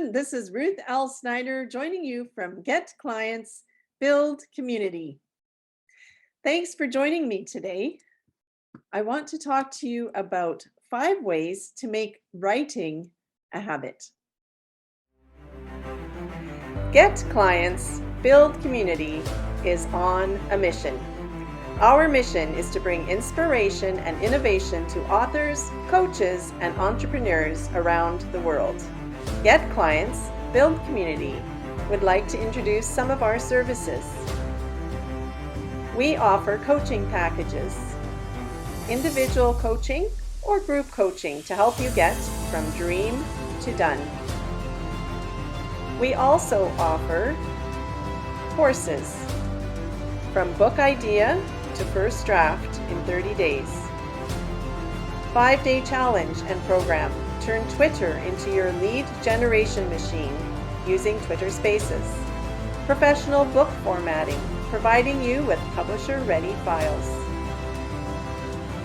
everyone. This is Ruth L. Snyder joining you from Get Clients, Build Community. Thanks for joining me today. I want to talk to you about 5 ways to make writing a habit. Get Clients, Build Community is on a mission. Our mission is to bring inspiration and innovation to authors, coaches, and entrepreneurs around the world. Get Clients, Build Community would like to introduce some of our services. We offer coaching packages, individual coaching or group coaching to help you get from dream to done. We also offer courses from book idea to first draft in 30 days. 5-day challenge and program. Turn Twitter into your lead generation machine using Twitter Spaces. Professional book formatting, providing you with publisher-ready files.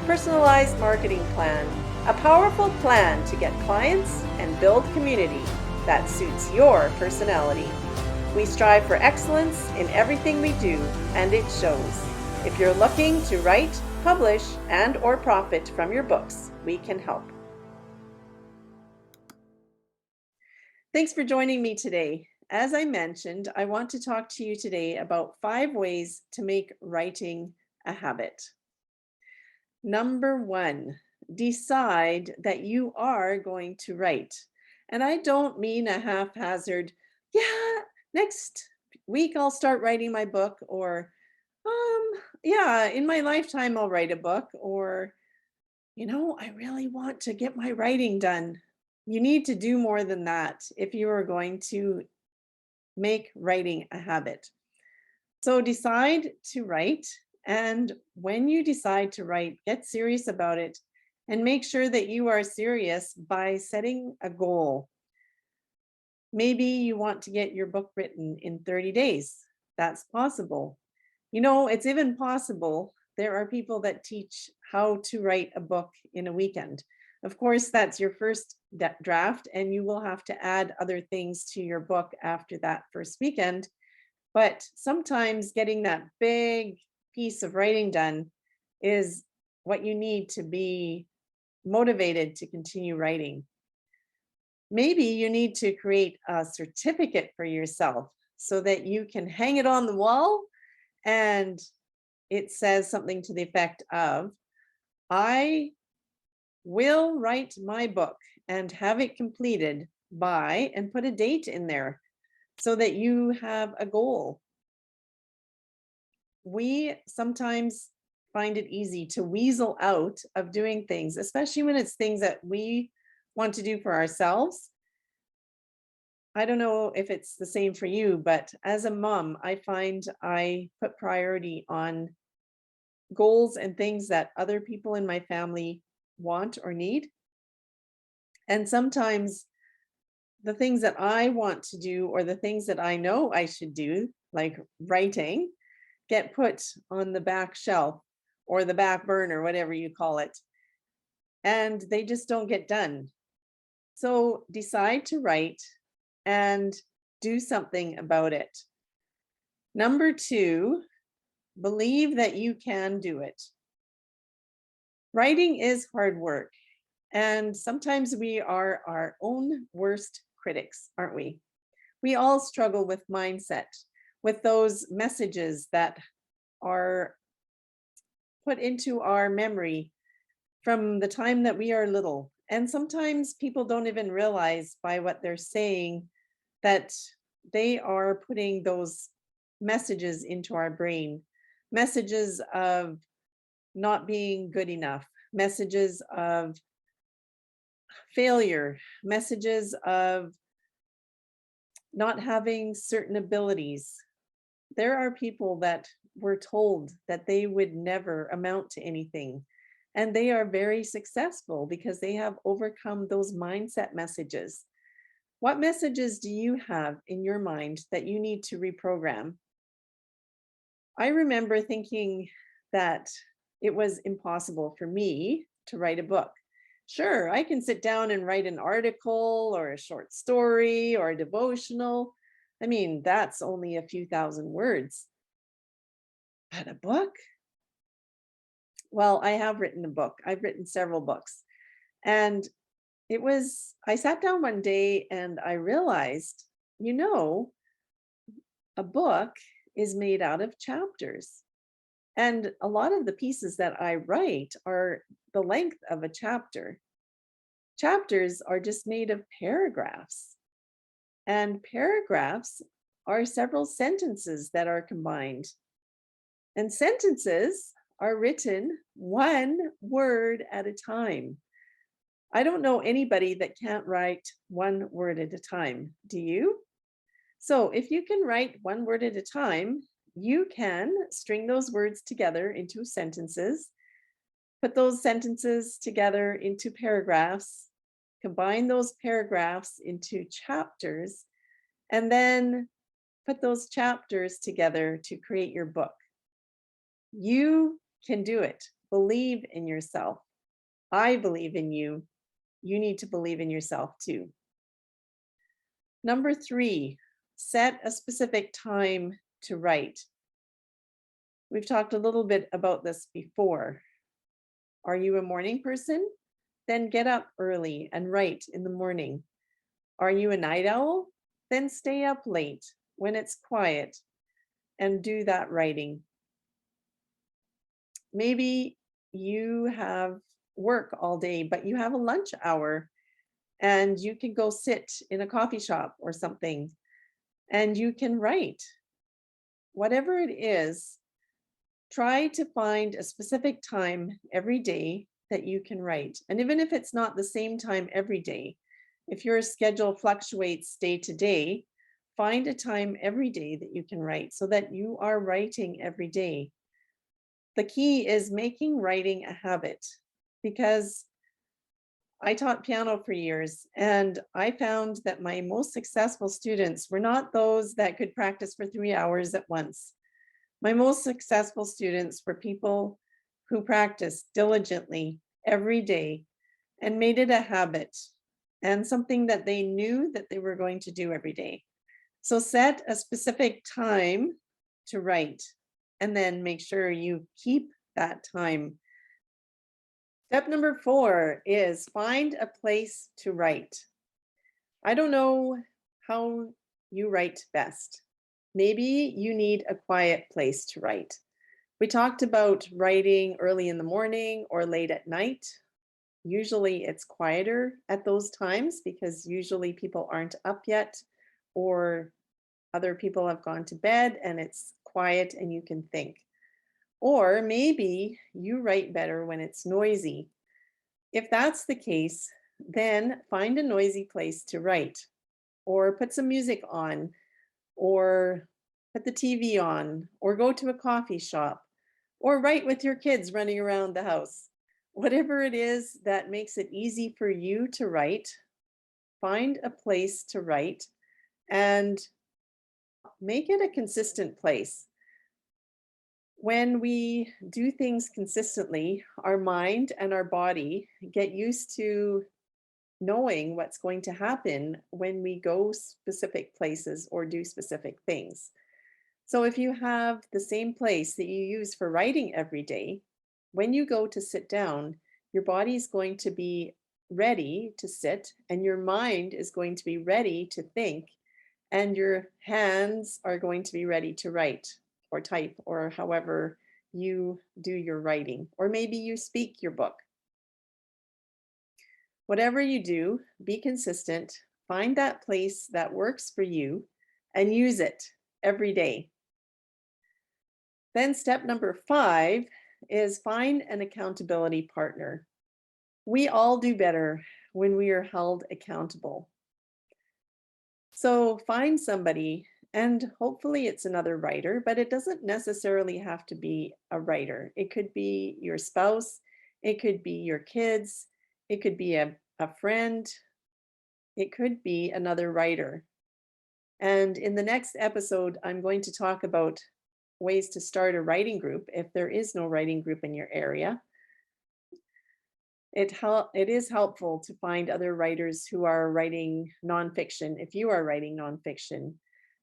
Personalized marketing plan, a powerful plan to get clients and build community that suits your personality. We strive for excellence in everything we do, and it shows. If you're looking to write, publish, and/or profit from your books, we can help. Thanks for joining me today. As I mentioned, I want to talk to you today about 5 ways to make writing a habit. Number 1, decide that you are going to write. And I don't mean a haphazard, next week I'll start writing my book, or in my lifetime I'll write a book, or I really want to get my writing done. You need to do more than that if you are going to make writing a habit. So decide to write, and when you decide to write, get serious about it and make sure that you are serious by setting a goal. Maybe you want to get your book written in 30 days. That's possible. It's even possible. There are people that teach how to write a book in a weekend. Of course, that's your first draft, and you will have to add other things to your book after that first weekend. But sometimes getting that big piece of writing done is what you need to be motivated to continue writing. Maybe you need to create a certificate for yourself so that you can hang it on the wall, and it says something to the effect of, I will write my book and have it completed by, and put a date in there so that you have a goal. We sometimes find it easy to weasel out of doing things, especially when it's things that we want to do for ourselves. I don't know if it's the same for you, but as a mom, I find I put priority on goals and things that other people in my family want or need. And sometimes the things that I want to do, or the things that I know I should do, like writing, get put on the back shelf or the back burner, whatever you call it, and they just don't get done. So decide to write and do something about it. Number 2, believe that you can do it. Writing is hard work, and sometimes we are our own worst critics, aren't we? We all struggle with mindset, with those messages that are put into our memory from the time that we are little. And sometimes people don't even realize by what they're saying that they are putting those messages into our brain, messages of not being good enough, messages of failure, messages of not having certain abilities. There are people that were told that they would never amount to anything, and they are very successful because they have overcome those mindset messages. What messages do you have in your mind that you need to reprogram? I remember thinking that it was impossible for me to write a book. Sure, I can sit down and write an article or a short story or a devotional. I mean, that's only a few thousand words. But a book? Well, I have written a book. I've written several books. And I sat down one day and I realized, you know, a book is made out of chapters. And a lot of the pieces that I write are the length of a chapter. Chapters are just made of paragraphs, and paragraphs are several sentences that are combined. And sentences are written one word at a time. I don't know anybody that can't write one word at a time. Do you? So if you can write one word at a time, you can string those words together into sentences, put those sentences together into paragraphs, combine those paragraphs into chapters, and then put those chapters together to create your book. You can do it. Believe in yourself. I believe in you. You need to believe in yourself too. Number 3, set a specific time to write. We've talked a little bit about this before. Are you a morning person? Then get up early and write in the morning. Are you a night owl? Then stay up late when it's quiet and do that writing. Maybe you have work all day, but you have a lunch hour and you can go sit in a coffee shop or something and you can write. Whatever it is, try to find a specific time every day that you can write. And even if it's not the same time every day, if your schedule fluctuates day to day, find a time every day that you can write so that you are writing every day. The key is making writing a habit, because I taught piano for years and I found that my most successful students were not those that could practice for 3 hours at once. My most successful students were people who practiced diligently every day and made it a habit and something that they knew that they were going to do every day. So set a specific time to write and then make sure you keep that time. Step number 4 is find a place to write. I don't know how you write best. Maybe you need a quiet place to write. We talked about writing early in the morning or late at night. Usually it's quieter at those times because usually people aren't up yet or other people have gone to bed and it's quiet and you can think. Or maybe you write better when it's noisy. If that's the case, then find a noisy place to write or put some music on or put the TV on or go to a coffee shop or write with your kids running around the house. Whatever it is that makes it easy for you to write, find a place to write and make it a consistent place. When we do things consistently, our mind and our body get used to knowing what's going to happen when we go specific places or do specific things. So if you have the same place that you use for writing every day, when you go to sit down, your body is going to be ready to sit and your mind is going to be ready to think and your hands are going to be ready to write or type or however you do your writing, or maybe you speak your book. Whatever you do, be consistent, find that place that works for you and use it every day. Then step number 5 is find an accountability partner. We all do better when we are held accountable. So find somebody, and hopefully it's another writer, but it doesn't necessarily have to be a writer. It could be your spouse, it could be your kids, it could be a friend, it could be another writer. And in the next episode, I'm going to talk about ways to start a writing group if there is no writing group in your area. It is helpful to find other writers who are writing nonfiction if you are writing nonfiction.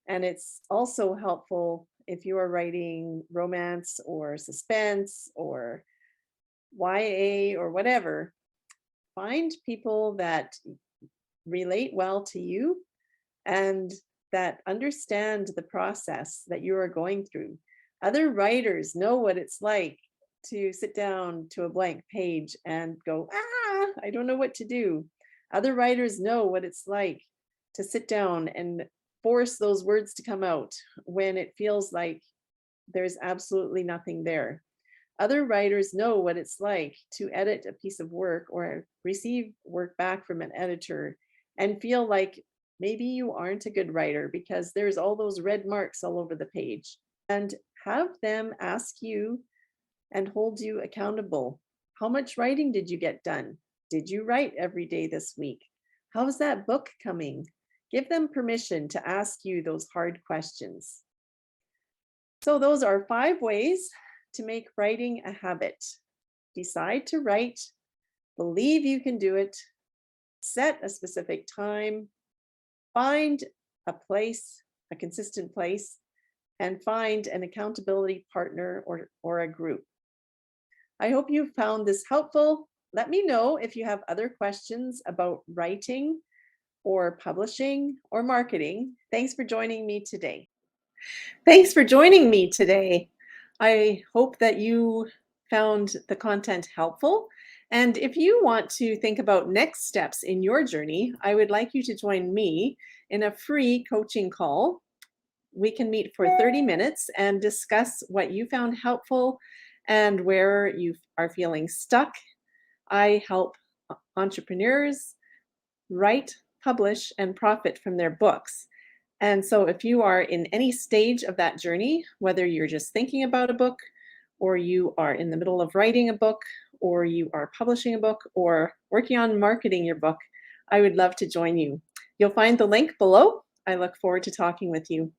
And it's also helpful if you are writing romance or suspense or YA or whatever. Find people that relate well to you and that understand the process that you are going through. Other writers know what it's like to sit down to a blank page and go, I don't know what to do. Other writers know what it's like to sit down and force those words to come out when it feels like there's absolutely nothing there. Other writers know what it's like to edit a piece of work or receive work back from an editor and feel like maybe you aren't a good writer because there's all those red marks all over the page. And have them ask you and hold you accountable. How much writing did you get done? Did you write every day this week? How's that book coming? Give them permission to ask you those hard questions. So, those are 5 ways to make writing a habit. Decide to write, believe you can do it, set a specific time, find a place, a consistent place, and find an accountability partner or a group. I hope you found this helpful. Let me know if you have other questions about writing or publishing or marketing. Thanks for joining me today. Thanks for joining me today. I hope that you found the content helpful. And if you want to think about next steps in your journey, I would like you to join me in a free coaching call. We can meet for 30 minutes and discuss what you found helpful and where you are feeling stuck. I help entrepreneurs write, publish, and profit from their books. And so, if you are in any stage of that journey, whether you're just thinking about a book, or you are in the middle of writing a book, or you are publishing a book, or working on marketing your book, I would love to join you. You'll find the link below. I look forward to talking with you.